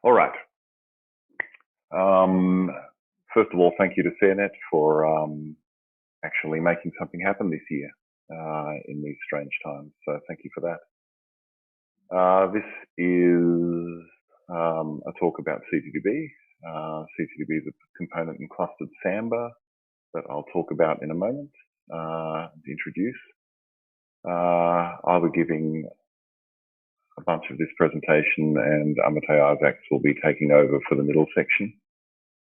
All right. First of all, thank you to FairNet for actually making something happen this year in these strange times. So thank you for that. This is a talk about CTDB. CTDB is a component in clustered Samba that I'll talk about in a moment to introduce. I'll be giving a bunch of this presentation, and Amitay Isaacs will be taking over for the middle section.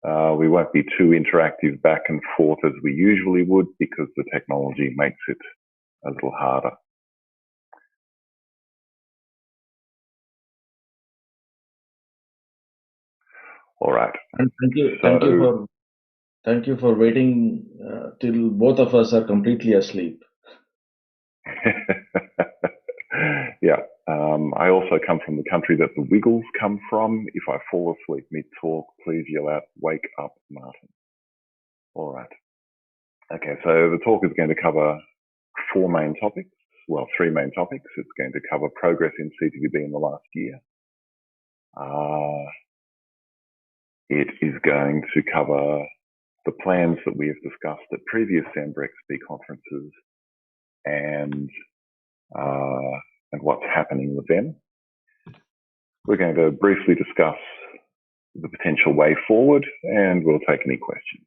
We won't be too interactive back and forth as we usually would because the technology makes it a little harder. All right. And thank you for waiting till both of us are completely asleep. Yeah. I also come from the country that the Wiggles come from. If I fall asleep mid-talk, please yell out, "Wake up, Martin." All right. Okay, so the talk is going to cover three main topics. It's going to cover progress in CTDB in the last year. It is going to cover the plans that we have discussed at previous sambaXP conferences and what's happening with them. We're going to briefly discuss the potential way forward, and we'll take any questions.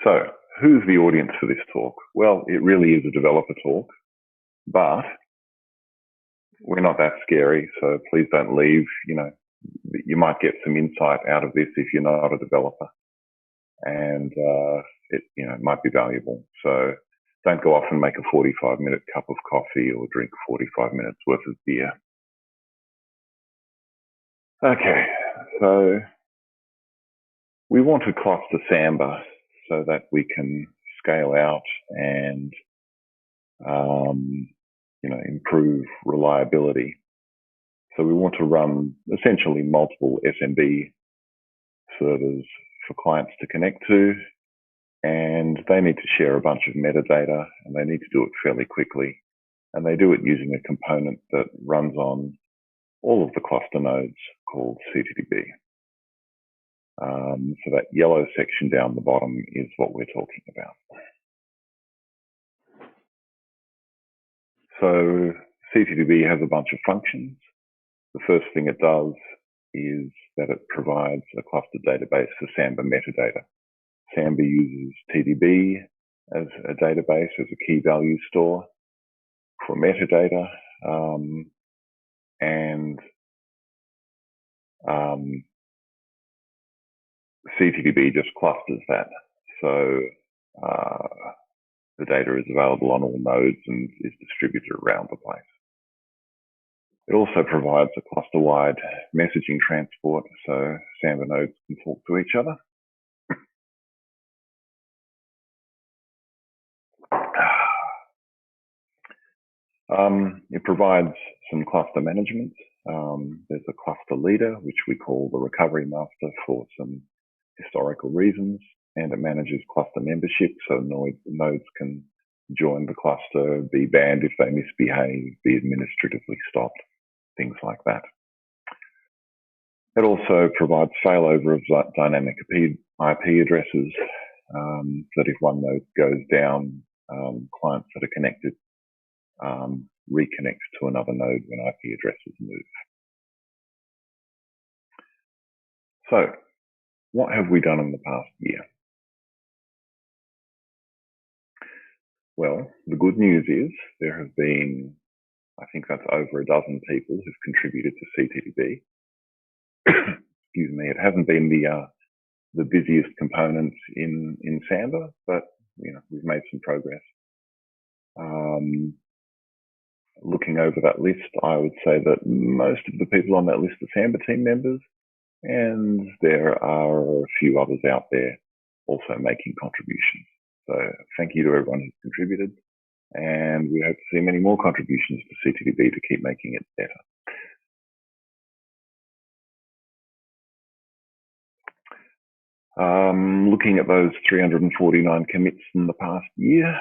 So, who's the audience for this talk? Well, it really is a developer talk, but we're not that scary, so please don't leave. You might get some insight out of this if you're not a developer, and it might be valuable. So don't go off and make a 45-minute cup of coffee or drink 45 minutes worth of beer. Okay, so we want to cluster Samba so that we can scale out and improve reliability. So we want to run essentially multiple SMB servers for clients to connect to, and they need to share a bunch of metadata, and they need to do it fairly quickly. And they do it using a component that runs on all of the cluster nodes called CTDB. So that yellow section down the bottom is what we're talking about. So CTDB has a bunch of functions. The first thing it does is that it provides a clustered database for Samba metadata. Samba uses TDB as a database, as a key value store for metadata, and CTDB just clusters that. So the data is available on all nodes and is distributed around the place. It also provides a cluster-wide messaging transport, so Samba nodes can talk to each other. It provides some cluster management. There's a cluster leader, which we call the recovery master for some historical reasons, and it manages cluster membership, so nodes can join the cluster, be banned if they misbehave, be administratively stopped, things like that. It also provides failover of dynamic IP addresses, that if one node goes down, clients that are connected reconnect to another node when IP addresses move. So, what have we done in the past year? Well, the good news is there have been, I think that's over a dozen people who've contributed to CTDB. Excuse me, it hasn't been the busiest component in Samba, but we've made some progress. Looking over that list, I would say that most of the people on that list are Samba Team members, and there are a few others out there also making contributions. So thank you to everyone who's contributed, and we hope to see many more contributions to CTDB to keep making it better. Looking at those 349 commits in the past year,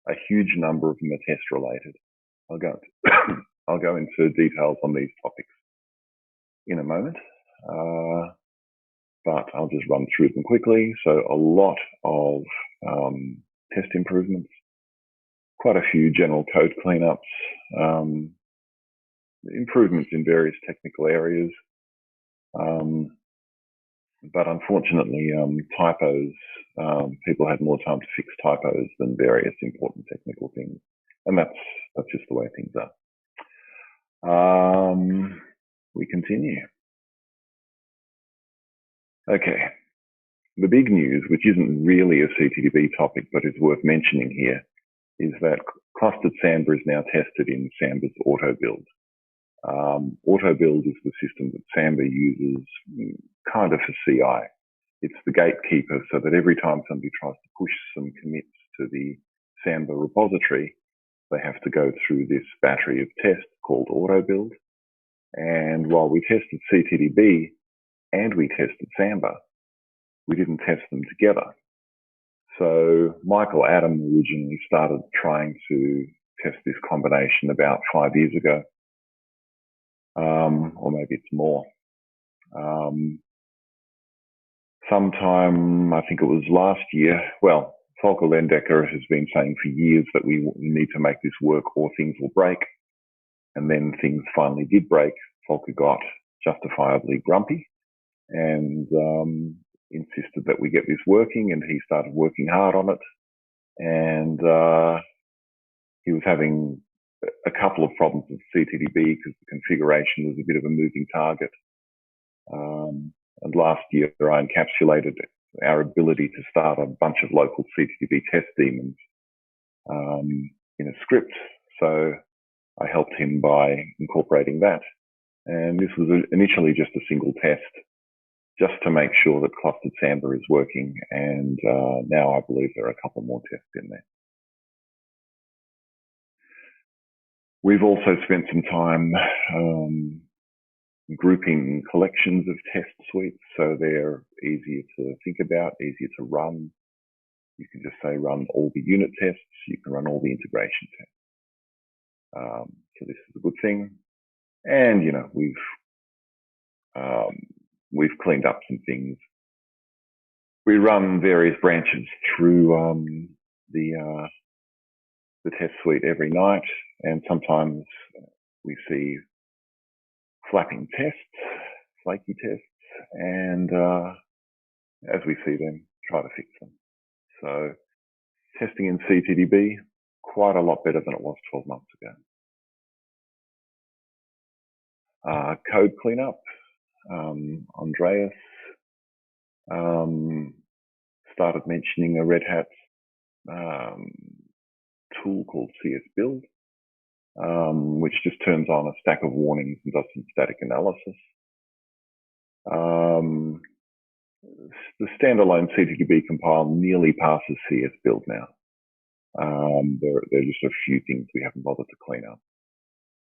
A huge number of them are test related. I'll go into details on these topics in a moment, but I'll just run through them quickly. So a lot of test improvements, quite a few general code cleanups, improvements in various technical areas, but unfortunately typos, people had more time to fix typos than various important technical things, and that's just the way things are. We continue. Okay, the big news, which isn't really a CTDB topic but is worth mentioning here, is that clustered Samba is now tested in Samba's autobuild. Autobuild is the system that Samba uses kind of for CI. It's the gatekeeper so that every time somebody tries to push some commits to the Samba repository, they have to go through this battery of tests called autobuild. And while we tested CTDB and we tested Samba, we didn't test them together. So Michael Adam originally started trying to test this combination about 5 years ago, or maybe it's more. Sometime, I think it was last year, well, Volker Lendecker has been saying for years that we need to make this work or things will break. And then things finally did break. Volker got justifiably grumpy and insisted that we get this working, and he started working hard on it. And he was having a couple of problems with CTDB because the configuration was a bit of a moving target. And last year I encapsulated our ability to start a bunch of local CTDB test daemons in a script. So I helped him by incorporating that. And this was initially just a single test, just to make sure that clustered Samba is working. And now I believe there are a couple more tests in there. We've also spent some time grouping collections of test suites so they're easier to think about, easier to run. You can just say run all the unit tests. You can run all the integration tests. So this is a good thing. And, you know, we've cleaned up some things. We run various branches through the test suite every night, and sometimes we see flapping tests, flaky tests, and as we see them, try to fix them. So testing in CTDB, quite a lot better than it was 12 months ago. Code cleanup. Andreas started mentioning a Red Hat tool called csbuild, which just turns on a stack of warnings and does some static analysis. The standalone CTDB compile nearly passes csbuild now. There are just a few things we haven't bothered to clean up.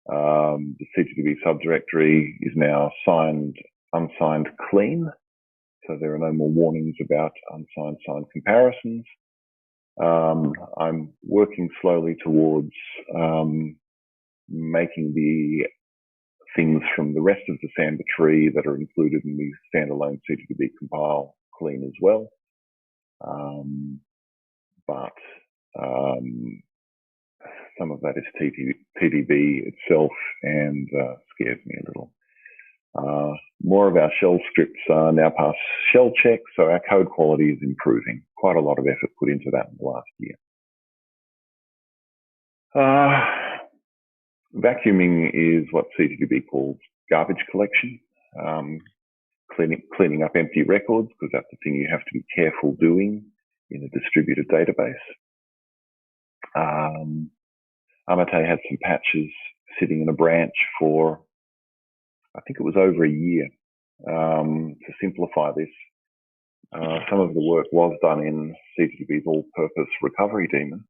The CTDB subdirectory is now unsigned clean, so there are no more warnings about unsigned signed comparisons. I'm working slowly towards making the things from the rest of the Samba tree that are included in the standalone CTDB compile clean as well. But some of that is TDB itself and scares me a little. More of our shell scripts now pass shell checks, so our code quality is improving. Quite a lot of effort put into that in the last year. Vacuuming is what CTDB calls garbage collection, cleaning up empty records, because that's the thing you have to be careful doing in a distributed database. Amitay had some patches sitting in a branch for, I think it was over a year, to simplify this. Some of the work was done in CTDB's all-purpose recovery daemon.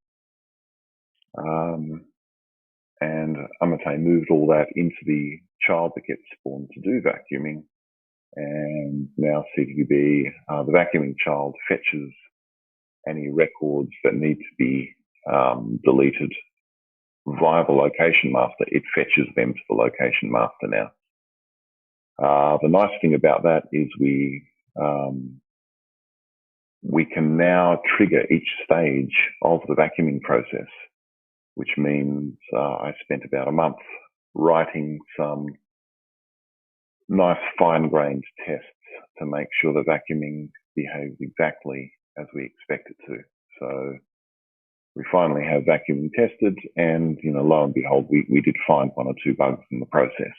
And Amitay moved all that into the child that gets spawned to do vacuuming. And now CTDB, the vacuuming child, fetches any records that need to be deleted via the location master, it fetches them to the location master now. The nice thing about that is we can now trigger each stage of the vacuuming process, which means I spent about a month writing some nice fine-grained tests to make sure the vacuuming behaves exactly as we expect it to. So we finally have vacuuming tested, and lo and behold, we did find one or two bugs in the process.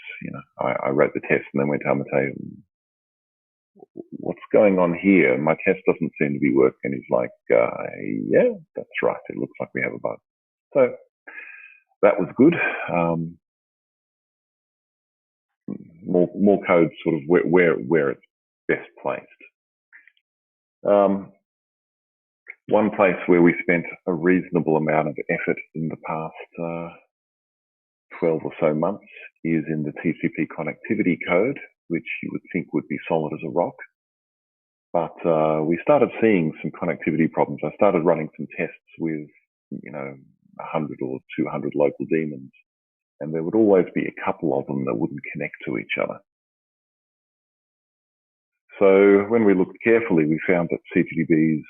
I wrote the test and then went to Amitay, what's going on here? My test doesn't seem to be working. And he's like, yeah, that's right. It looks like we have a bug. So that was good. More code sort of where it's best placed. One place where we spent a reasonable amount of effort in the past 12 or so months is in the TCP Connectivity code, which you would think would be solid as a rock. But we started seeing some connectivity problems. I started running some tests with, 100 or 200 local daemons, and there would always be a couple of them that wouldn't connect to each other. So when we looked carefully, we found that CTDB's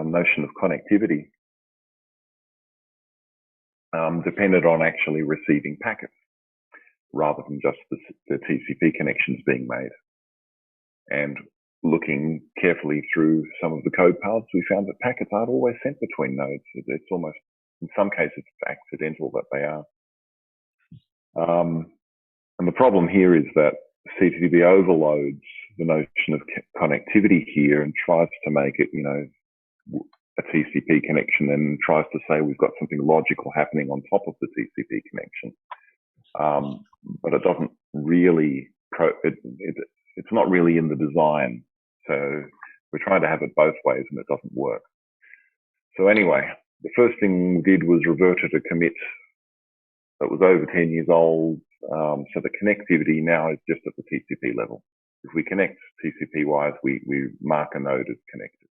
notion of connectivity depended on actually receiving packets rather than just the TCP connections being made. And looking carefully through some of the code paths, we found that packets aren't always sent between nodes. It's almost, in some cases, it's accidental that they are. And the problem here is that CTDB overloads the notion of connectivity here and tries to make it, a TCP connection, and tries to say we've got something logical happening on top of the TCP connection. But it doesn't really, it's not really in the design. So we're trying to have it both ways and it doesn't work. So anyway, the first thing we did was reverted a commit that was over 10 years old. So the connectivity now is just at the TCP level. If we connect TCP-wise, we mark a node as connected.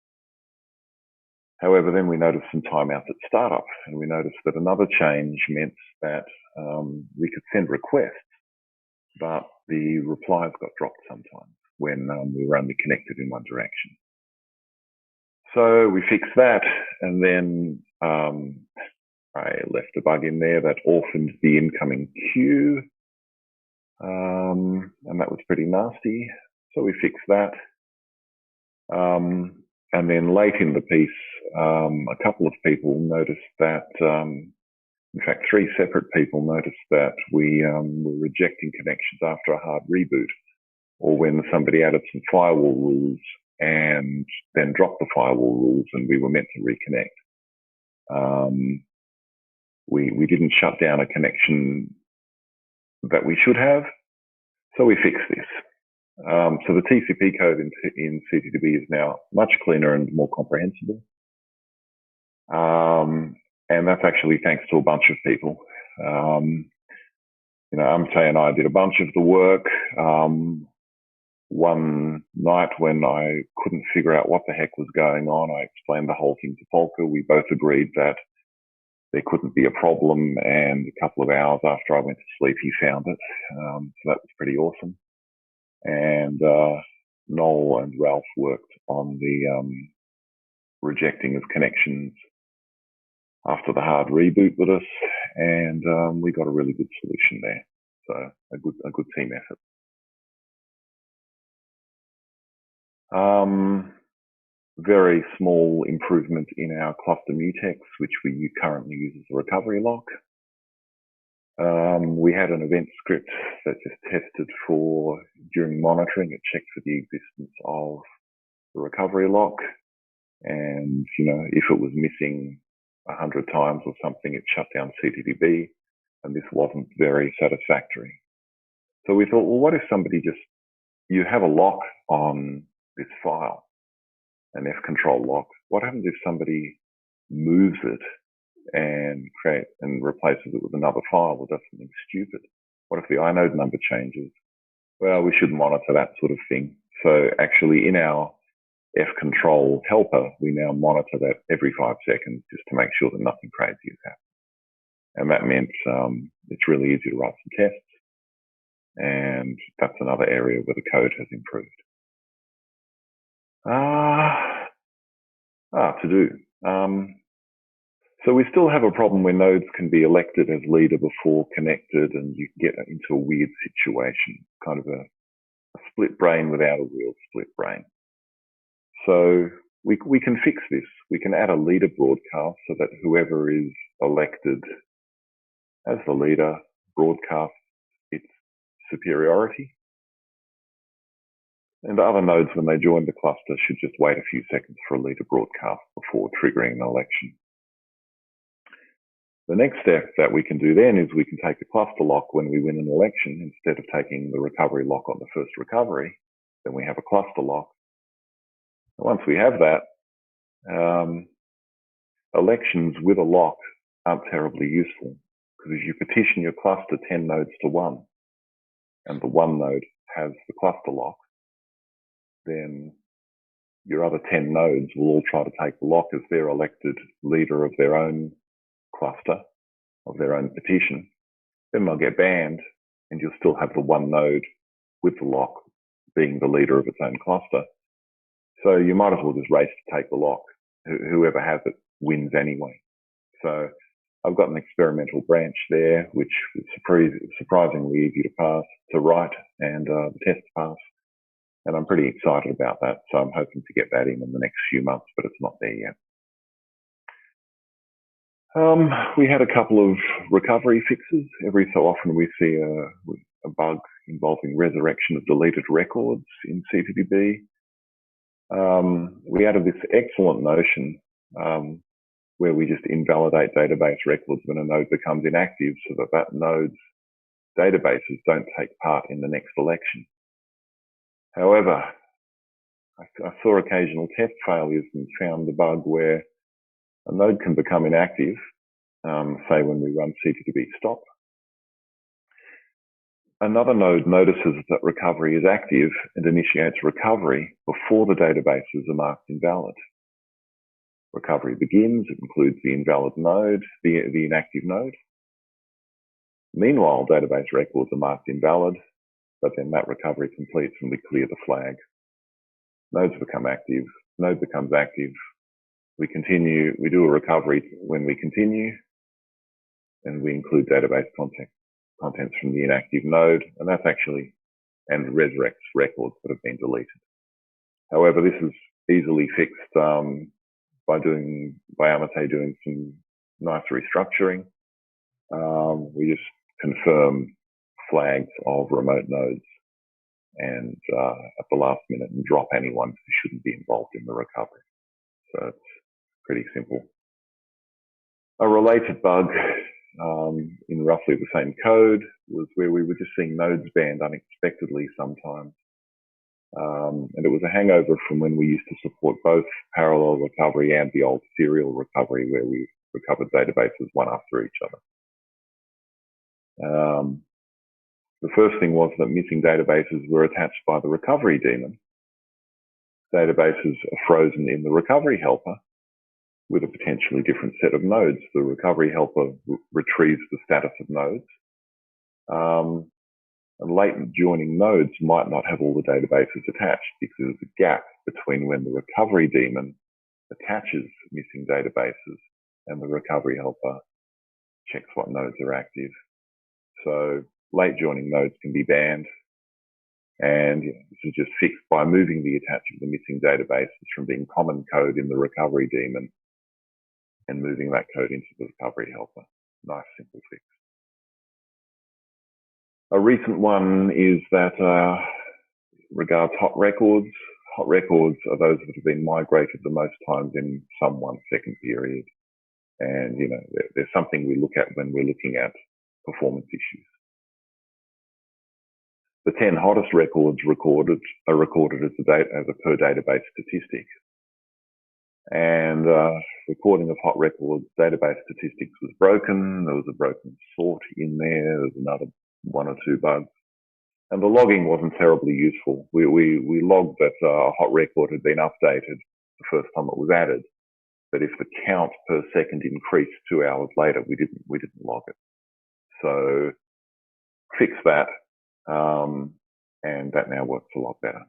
However, then we noticed some timeouts at startup, and we noticed that another change meant that we could send requests, but the replies got dropped sometimes when we were only connected in one direction. So we fixed that, and then I left a bug in there that orphaned the incoming queue, and that was pretty nasty. So we fixed that. And then late in the piece, a couple of people noticed that, in fact, 3 separate people noticed that we were rejecting connections after a hard reboot, or when somebody added some firewall rules and then dropped the firewall rules and we were meant to reconnect. We didn't shut down a connection that we should have, so we fixed this. So the TCP code in CTDB is now much cleaner and more comprehensible. And that's actually thanks to a bunch of people. Amitay and I did a bunch of the work. One night when I couldn't figure out what the heck was going on, I explained the whole thing to Polka. We both agreed that there couldn't be a problem, and a couple of hours after I went to sleep, he found it. So that was pretty awesome. And Noel and Ralph worked on the rejecting of connections after the hard reboot with us, and we got a really good solution there. So a good team effort. Very small improvement in our cluster Mutex, which we currently use as a recovery lock. We had an event script that just tested for, during monitoring, it checked for the existence of the recovery lock. And, if it was missing 100 times or something, it shut down CTDB. And this wasn't very satisfactory. So we thought, well, what if somebody you have a lock on this file, an F-control lock. What happens if somebody moves it and replaces it with another file or does something stupid? What if the inode number changes? Well, we should monitor that sort of thing. So actually in our fcontrol helper, we now monitor that every 5 seconds just to make sure that nothing crazy is happening. And that meant it's really easy to write some tests, and that's another area where the code has improved. To do. So we still have a problem where nodes can be elected as leader before connected, and you get into a weird situation, kind of a split brain without a real split brain. So we can fix this. We can add a leader broadcast so that whoever is elected as the leader broadcasts its superiority. And other nodes, when they join the cluster, should just wait a few seconds for a leader broadcast before triggering an election. The next step that we can do then is we can take a cluster lock when we win an election. Instead of taking the recovery lock on the first recovery, then we have a cluster lock. And once we have that, elections with a lock aren't terribly useful, because if you partition your cluster 10 nodes to 1, and the 1 node has the cluster lock, then your other 10 nodes will all try to take the lock as their elected leader of their own cluster, of their own petition. Then they'll get banned, and you'll still have the 1 node with the lock being the leader of its own cluster. So you might as well just race to take the lock. Whoever has it wins anyway. So I've got an experimental branch there, which is surprisingly easy to write, and the test pass. And I'm pretty excited about that. So I'm hoping to get that in the next few months, but it's not there yet. We had a couple of recovery fixes. Every so often we see a bug involving resurrection of deleted records in CTDB. We added this excellent notion where we just invalidate database records when a node becomes inactive, so that node's databases don't take part in the next election. However, I saw occasional test failures and found the bug where a node can become inactive, say when we run CTDB stop. Another node notices that recovery is active and initiates recovery before the databases are marked invalid. Recovery begins, it includes the invalid node, the inactive node. Meanwhile, database records are marked invalid, but then that recovery completes and we clear the flag. Nodes become active, node becomes active. We continue, we do a recovery when we continue, and we include database contents from the inactive node, and that's actually, and resurrects records that have been deleted. However, this is easily fixed by Amitay doing some nice restructuring. We just confirm flags of remote nodes and at the last minute and drop anyone who shouldn't be involved in the recovery. So it's pretty simple. A related bug in roughly the same code was where we were just seeing nodes banned unexpectedly sometimes. And it was a hangover from when we used to support both parallel recovery and the old serial recovery, where we recovered databases one after each other. The first thing was that missing databases were attached by the recovery daemon. Databases are frozen in the recovery helper with a potentially different set of nodes. The recovery helper retrieves the status of nodes. And latent joining nodes might not have all the databases attached because there's a gap between when the recovery daemon attaches missing databases and the recovery helper checks what nodes are active. So late joining nodes can be banned. And this is just fixed by moving the attach of the missing databases from being common code in the recovery daemon and moving that code into the recovery helper. Nice, simple fix. A recent one is that regards hot records. Hot records are those that have been migrated the most times in some 1 second period. And, there's something we look at when we're looking at performance issues. The 10 hottest records are recorded as a per database statistic. And recording of hot records database statistics was broken. There was a broken sort in there. There was another 1 or 2 bugs. And the logging wasn't terribly useful. We logged that a hot record had been updated the first time it was added, but if the count per second increased 2 hours later, we didn't log it. So fix that, and that now works a lot better.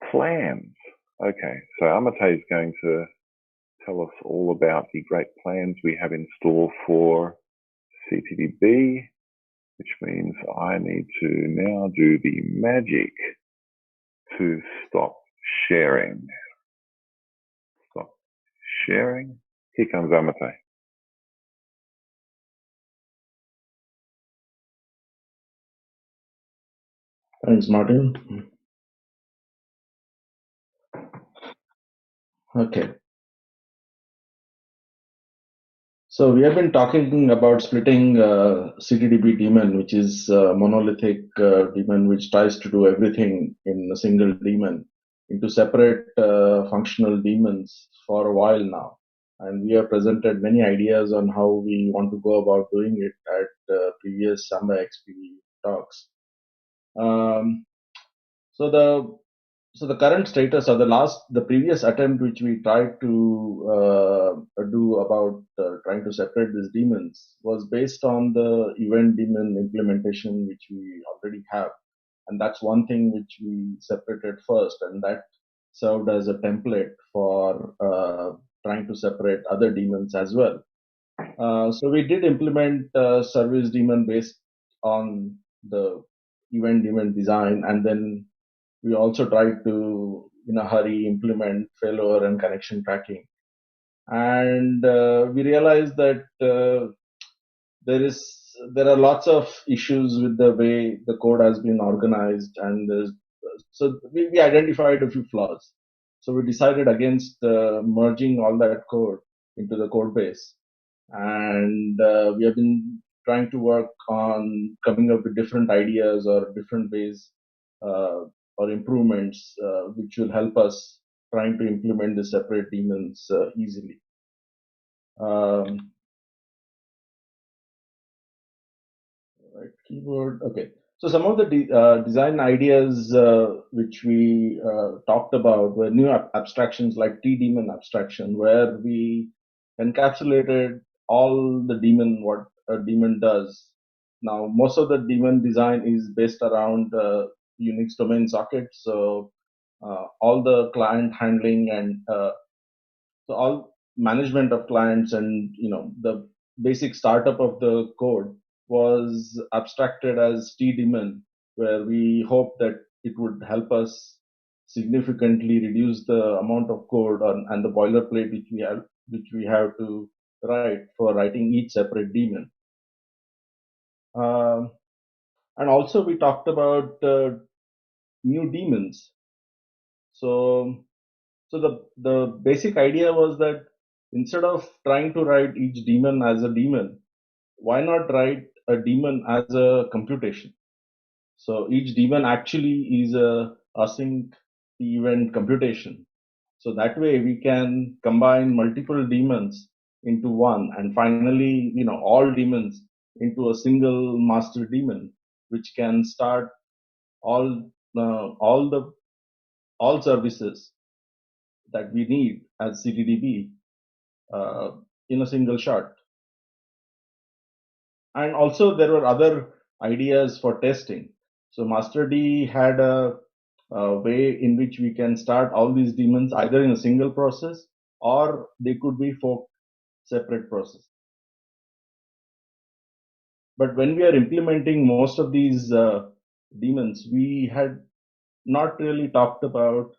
Plans. Okay, so Amitay is going to tell us all about the great plans we have in store for CTDB, which means I need to now do the magic to stop sharing. Stop sharing. Here comes Amitay. Thanks, Martin. Okay. So we have been talking about splitting CTDB daemon, which is a monolithic daemon which tries to do everything in a single daemon, into separate functional daemons for a while now. And we have presented many ideas on how we want to go about doing it at previous sambaXP talks. So the current status, or the previous attempt which we tried to do about trying to separate these daemons was based on the event daemon implementation which we already have, and that's one thing which we separated first, and that served as a template for trying to separate other daemons as well. So we did implement service daemon based on the event daemon design, and then we also tried to, in a hurry, implement failover and connection tracking. And we realized that there are lots of issues with the way the code has been organized, and so we identified a few flaws. So we decided against merging all that code into the code base, and we have been trying to work on coming up with different ideas or different ways or improvements which will help us trying to implement the separate daemons easily. Right, keyboard. Okay. So some of the design ideas which we talked about were new abstractions like T-daemon abstraction, where we encapsulated all the daemon, what a daemon does. Now, most of the daemon design is based around Unix domain sockets. So all the client handling and so all management of clients and the basic startup of the code was abstracted as T-daemon, where we hope that it would help us significantly reduce the amount of code and the boilerplate which we have to write for writing each separate daemon. And also we talked about new daemons. So the basic idea was that instead of trying to write each daemon as a daemon, why not write a daemon as a computation? So each daemon actually is a async event computation. So that way we can combine multiple daemons into one, and finally, all daemons into a single master daemon, which can start all services that we need as CTDB in a single shot. And also there were other ideas for testing. So MasterD had a way in which we can start all these daemons either in a single process or they could be forked separate processes. But when we are implementing most of these daemons, we had not really talked about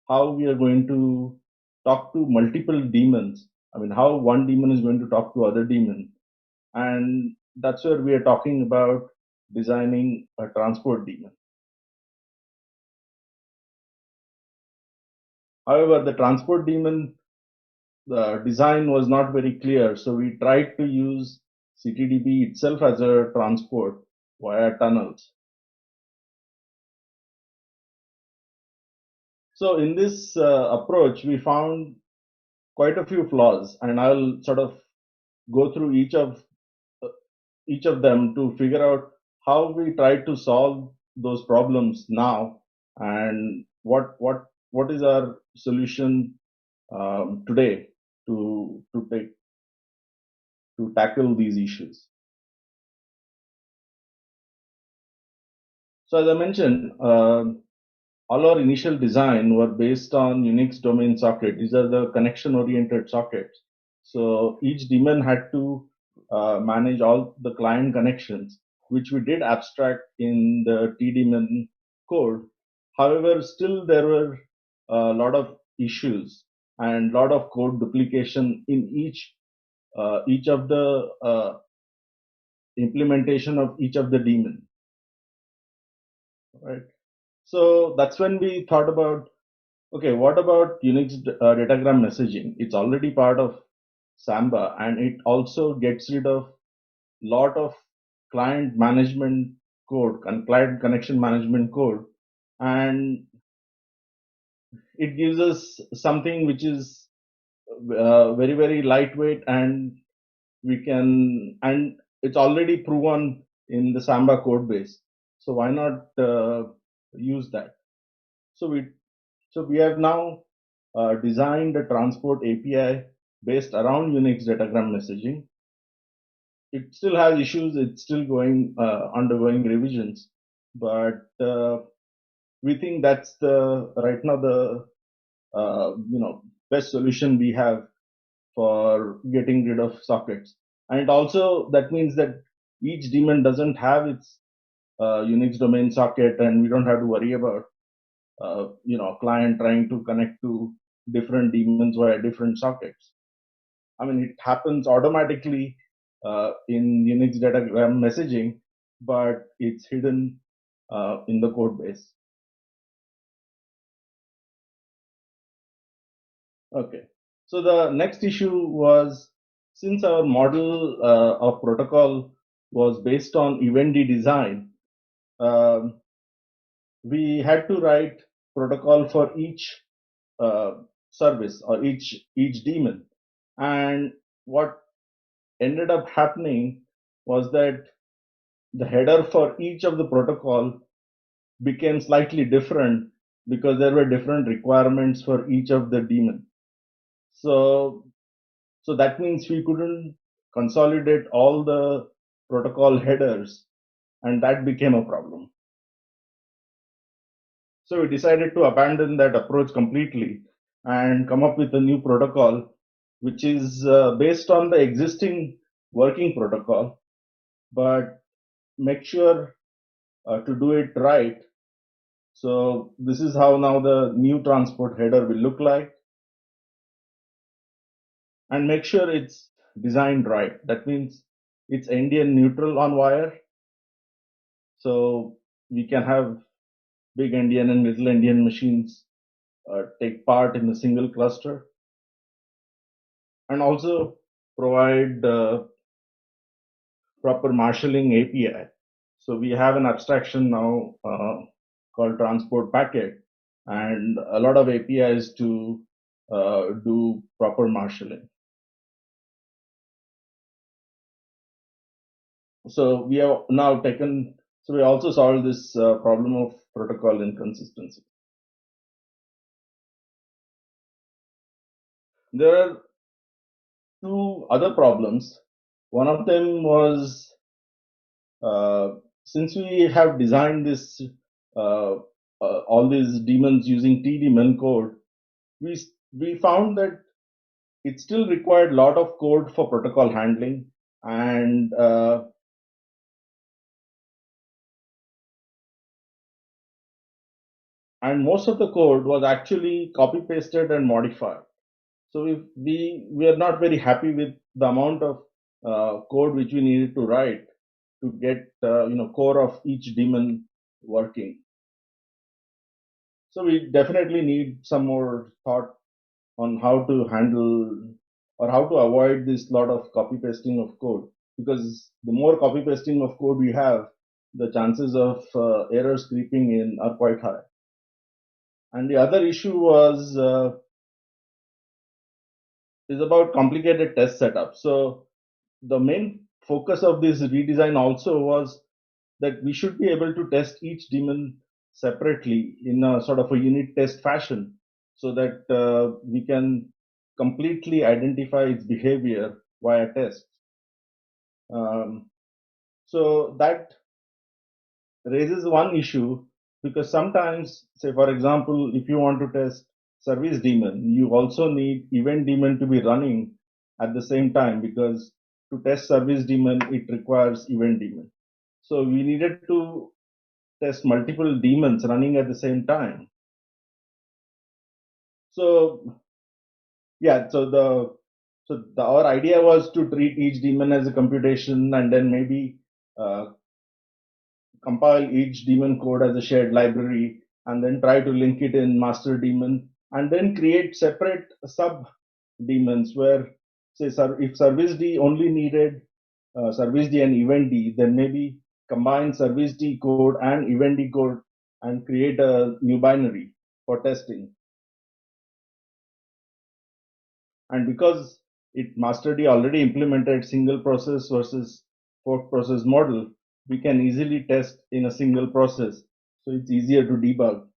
how we are going to talk to multiple daemons. I mean, how one daemon is going to talk to other daemon. And that's where we are talking about designing a transport daemon. However, the transport daemon design was not very clear, so we tried to use CTDB itself as a transport via tunnels. So in this approach, we found quite a few flaws, and I'll sort of go through each of them to figure out how we try to solve those problems now, and what is our solution today to tackle these issues. So as I mentioned, all our initial design were based on Unix domain socket. These are the connection-oriented sockets. So each daemon had to manage all the client connections, which we did abstract in the tdaemon code. However, still there were a lot of issues and a lot of code duplication in each of the implementation of each of the daemon. Right. So that's when we thought about, okay, what about Unix datagram messaging? It's already part of Samba, and it also gets rid of lot of client management code and client connection management code, and it gives us something which is very, very lightweight, and it's already proven in the Samba code base. So why not use that? So we have now designed a transport API based around Unix datagram messaging. It still has issues. It's still undergoing revisions, but we think that's right now the best solution we have for getting rid of sockets. And it also, that means that each daemon doesn't have its Unix domain socket, and we don't have to worry about client trying to connect to different daemons via different sockets. I mean, it happens automatically in Unix datagram messaging, but it's hidden in the code base. Okay. So the next issue was, since our model of protocol was based on event design, we had to write protocol for each service or each daemon. And what ended up happening was that the header for each of the protocol became slightly different because there were different requirements for each of the daemon. So that means we couldn't consolidate all the protocol headers, and that became a problem. So we decided to abandon that approach completely and come up with a new protocol, which is based on the existing working protocol, but make sure to do it right. So this is how now the new transport header will look like. And make sure it's designed right. That means it's endian neutral on wire. So we can have big endian and little endian machines take part in a single cluster. And also provide proper marshalling API. So we have an abstraction now called transport packet, and a lot of APIs to do proper marshalling. So we have now so we also solved this problem of protocol inconsistency. There are two other problems. One of them was, since we have designed this all these daemons using tdaemon code, we found that it still required a lot of code for protocol handling, and most of the code was actually copy pasted and modified. So we are not very happy with the amount of code which we needed to write to get core of each daemon working. So we definitely need some more thought on how to handle or how to avoid this lot of copy pasting of code, because the more copy pasting of code we have, the chances of errors creeping in are quite high. And the other issue was is about complicated test setup. So the main focus of this redesign also was that we should be able to test each daemon separately in a sort of a unit test fashion, so that we can completely identify its behavior via tests. So that raises one issue, because sometimes, say for example, if you want to test service daemon, you also need event daemon to be running at the same time, because to test service daemon, it requires event daemon. So we needed to test multiple daemons running at the same time. So yeah, our idea was to treat each daemon as a computation, and then maybe compile each daemon code as a shared library, and then try to link it in master daemon, and then create separate sub daemons where, say, if service D only needed service D and event D, then maybe combine service D code and event D code and create a new binary for testing. And because master D already implemented single process versus fork process model, we can easily test in a single process, so it's easier to debug.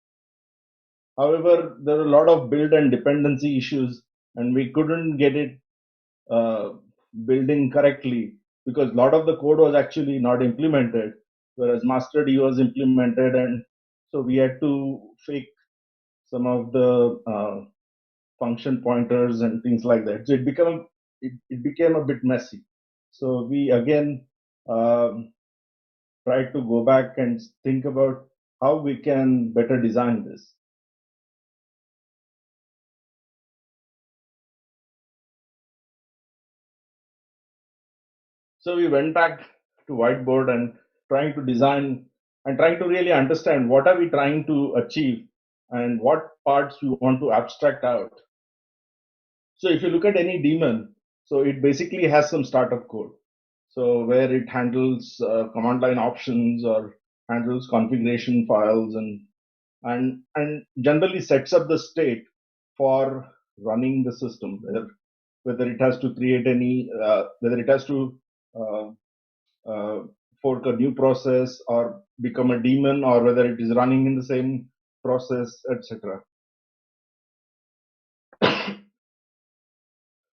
However, there are a lot of build and dependency issues, and we couldn't get it building correctly, because a lot of the code was actually not implemented, whereas master D was implemented, and so we had to fake some of the function pointers and things like that. So it became a bit messy. So we again tried to go back and think about how we can better design this. So we went back to whiteboard and trying to design and trying to really understand what are we trying to achieve and what parts we want to abstract out. So if you look at any daemon, so it basically has some startup code. So where it handles command line options or handles configuration files and generally sets up the state for running the system, whether it has to create any whether it has to fork a new process or become a daemon, or whether it is running in the same process, etc.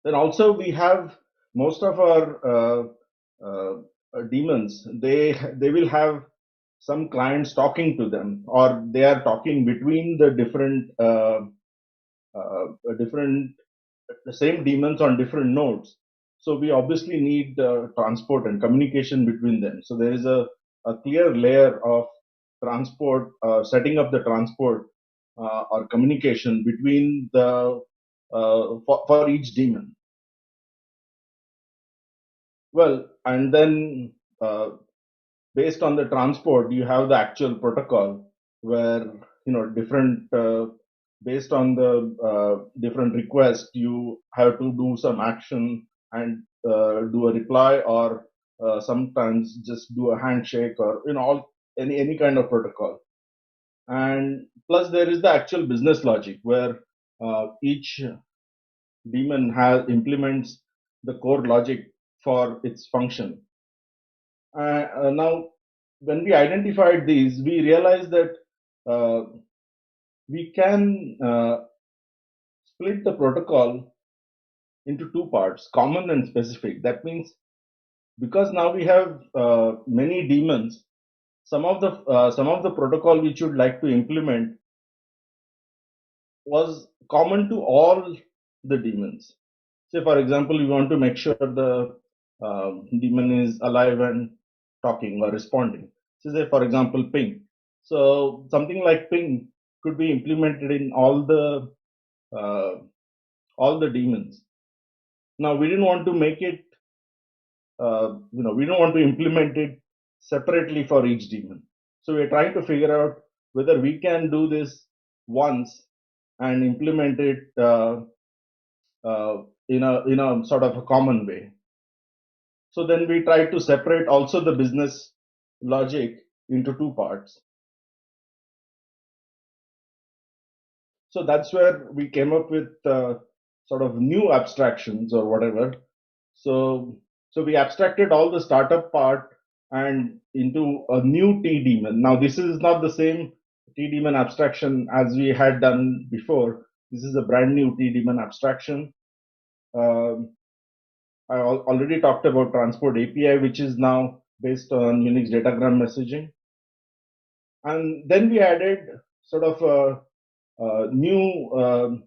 Then also we have most of our daemons. They will have some clients talking to them, or they are talking between the same daemons on different nodes. So we obviously need transport and communication between them. So there is a clear layer of transport, setting up the transport or communication between the for each daemon. Well, and then based on the transport, you have the actual protocol where different based on the different requests, you have to do some action and do a reply, or sometimes just do a handshake, or any kind of protocol. And plus there is the actual business logic where each daemon implements the core logic for its function. Now, when we identified these, we realized that we can split the protocol into two parts, common and specific. That means because now we have many daemons, some of the protocol which you'd like to implement was common to all the daemons. Say, for example, you want to make sure the daemon is alive and talking or responding. So say, for example, ping. So something like ping could be implemented in all the daemons. Now we didn't want to make it, we don't want to implement it separately for each daemon. So we're trying to figure out whether we can do this once and implement it in a sort of a common way. So then we try to separate also the business logic into two parts. So that's where we came up with sort of new abstractions or whatever. So we abstracted all the startup part and into a new T-daemon. Now, this is not the same T-daemon abstraction as we had done before. This is a brand new T-daemon abstraction. I already talked about Transport API, which is now based on Unix datagram messaging. And then we added sort of a new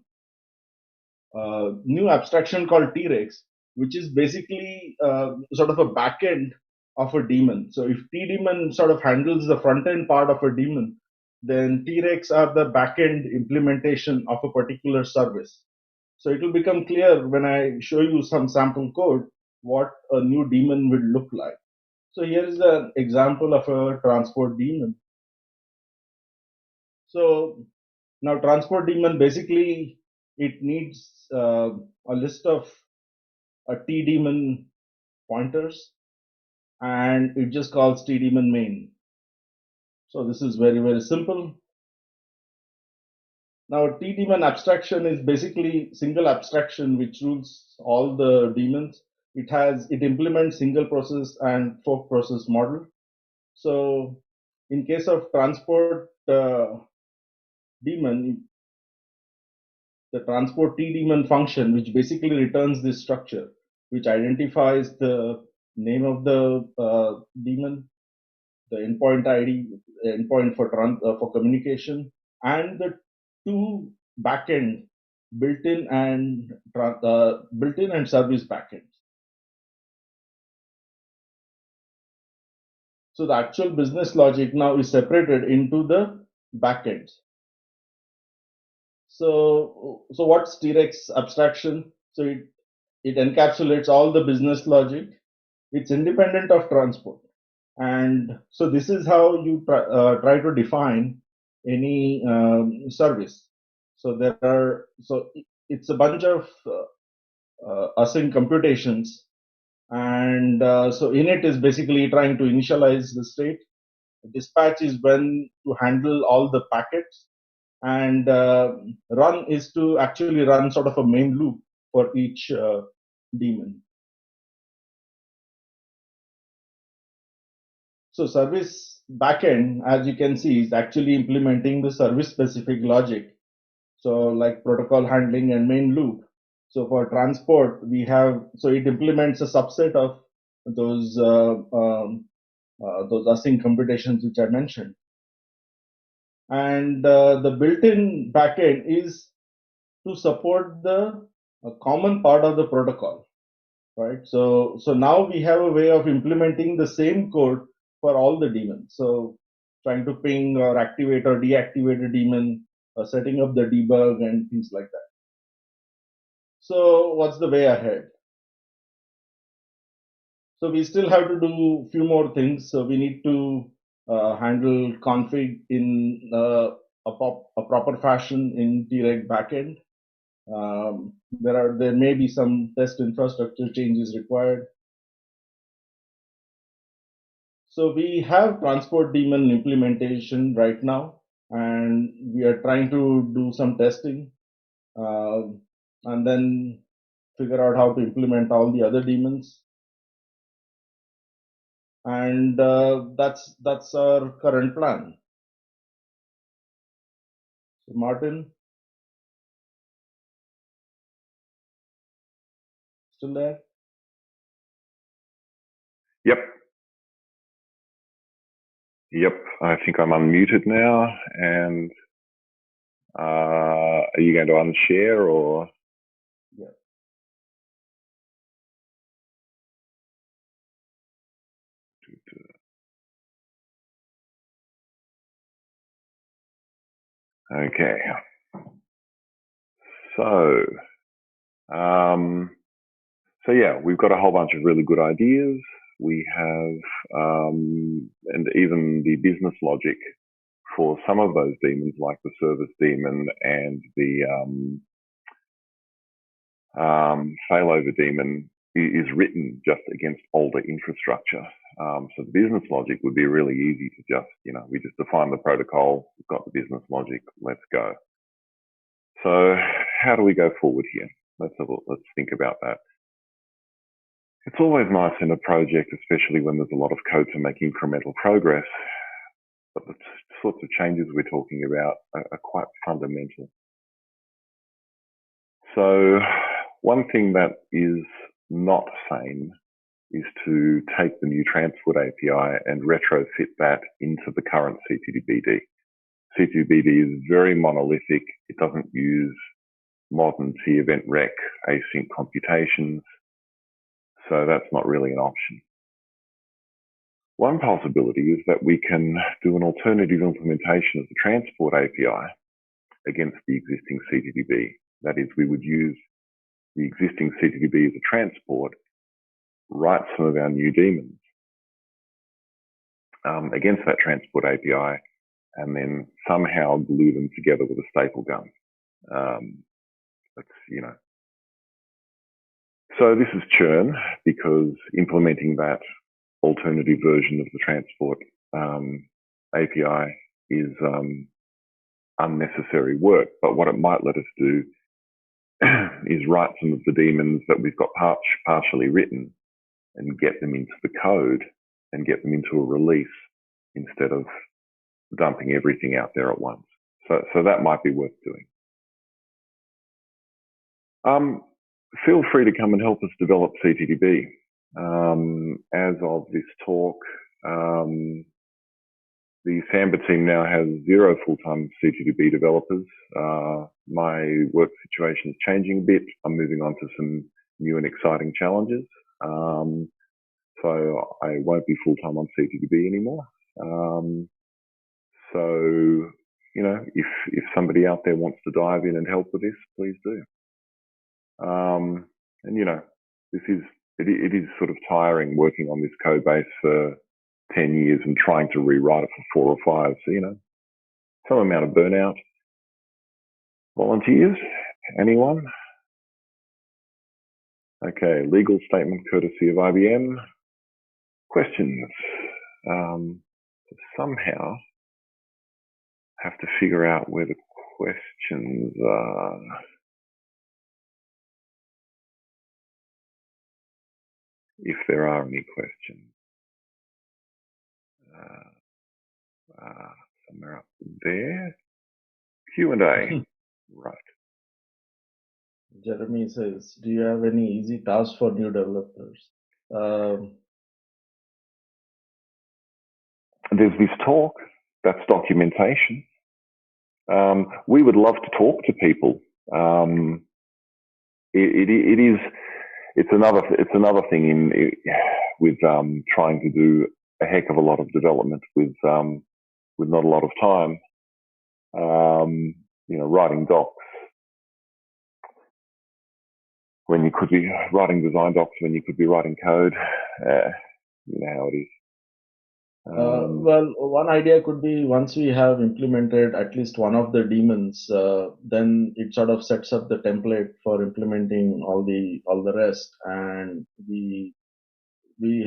abstraction called TRex, which is basically sort of a backend of a daemon. So if T-daemon sort of handles the front end part of a daemon, then TRex are the backend implementation of a particular service. So it will become clear when I show you some sample code what a new daemon will look like. So here is an example of a transport daemon. So now transport daemon, basically it needs a list of T-daemon pointers, and it just calls T-daemon main. So this is very, very simple. Now T-daemon abstraction is basically single abstraction which rules all the daemons. It implements single process and fork process model. So in case of transport daemon, the transport T-daemon function, which basically returns this structure, which identifies the name of the daemon, the endpoint ID, endpoint for communication, and the two backend built-in and service backends. So the actual business logic now is separated into the backends. So what's TRex abstraction? So it encapsulates all the business logic. It's independent of transport. And so this is how you try to define any service. So it's a bunch of async computations, and so init is basically trying to initialize the state. Dispatch is when to handle all the packets, and run is to actually run sort of a main loop for each daemon. So service backend, as you can see, is actually implementing the service specific logic. So like protocol handling and main loop. So for transport, it implements a subset of those async computations which I mentioned. And the built-in backend is to support the common part of the protocol, right? So now we have a way of implementing the same code for all the daemons. So trying to ping or activate or deactivate a daemon, setting up the debug and things like that. So what's the way ahead? So we still have to do a few more things. So we need to handle config in a proper fashion in TRex backend. There may be some test infrastructure changes required. So we have transport daemon implementation right now, and we are trying to do some testing and then figure out how to implement all the other daemons. And that's our current plan. So Martin, still there? Yep. I think I'm unmuted now. And are you going to unshare or? Yeah. Okay. So yeah, we've got a whole bunch of really good ideas. We have, and even the business logic for some of those daemons, like the service daemon and the failover daemon, is written just against older infrastructure. So the business logic would be really easy to just, we just define the protocol, we've got the business logic, let's go. So how do we go forward here? Let's think about that. It's always nice in a project, especially when there's a lot of code to make incremental progress, but the sorts of changes we're talking about are quite fundamental. So one thing that is not sane is to take the new transport API and retrofit that into the current CTDBD. CTDBD is very monolithic. It doesn't use modern T-event rec async computations. So that's not really an option. One possibility is that we can do an alternative implementation of the transport API against the existing CTDB. That is, we would use the existing CTDB as a transport, write some of our new daemons against that transport API, and then somehow glue them together with a staple gun. So this is churn, because implementing that alternative version of the transport API is unnecessary work. But what it might let us do is write some of the daemons that we've got partially written and get them into the code and get them into a release instead of dumping everything out there at once. So that might be worth doing. Feel free to come and help us develop CTDB. As of this talk, the Samba team now has 0 full-time CTDB developers. My work situation is changing a bit. I'm moving on to some new and exciting challenges. So I won't be full-time on CTDB anymore. So, if somebody out there wants to dive in and help with this, please do. And it is sort of tiring working on this code base for 10 years and trying to rewrite it for 4 or 5. So, some amount of burnout. Volunteers? Anyone? Okay, legal statement courtesy of IBM. Questions? Somehow have to figure out where the questions are. If there are any questions. Somewhere up there. Q&A. Right. Jeremy says, do you have any easy tasks for new developers? There's this talk. That's documentation. We would love to talk to people. It's another thing with trying to do a heck of a lot of development with not a lot of time. Writing docs when you could be writing design docs when you could be writing code. You know how it is. Well, one idea could be, once we have implemented at least one of the daemons, then it sort of sets up the template for implementing all the rest, and we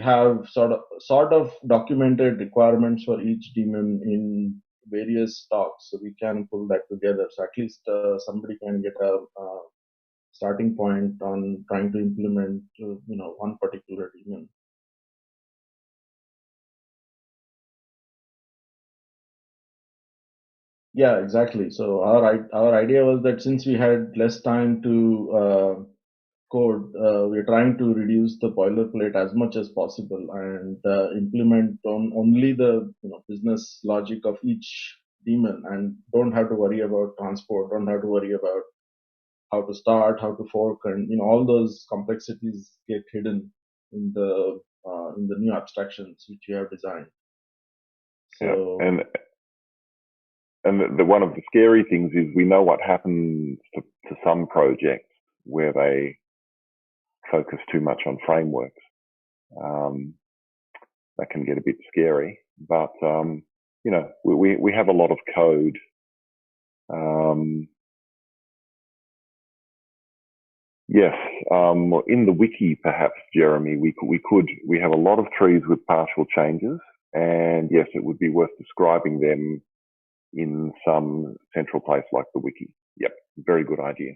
have sort of documented requirements for each daemon in various talks, so we can pull that together. So at least somebody can get a starting point on trying to implement one particular daemon. Yeah, exactly. So our idea was that since we had less time to code, we're trying to reduce the boilerplate as much as possible and implement only the business logic of each daemon, and don't have to worry about transport, don't have to worry about how to start, how to fork, and all those complexities get hidden in the new abstractions which we have designed. So yeah. And one of the scary things is we know what happens to some projects where they focus too much on frameworks. That can get a bit scary, but we have a lot of code. Yes, in the wiki, perhaps, Jeremy, we have a lot of trees with partial changes, and yes, it would be worth describing them in some central place like the wiki. Yep, very good idea.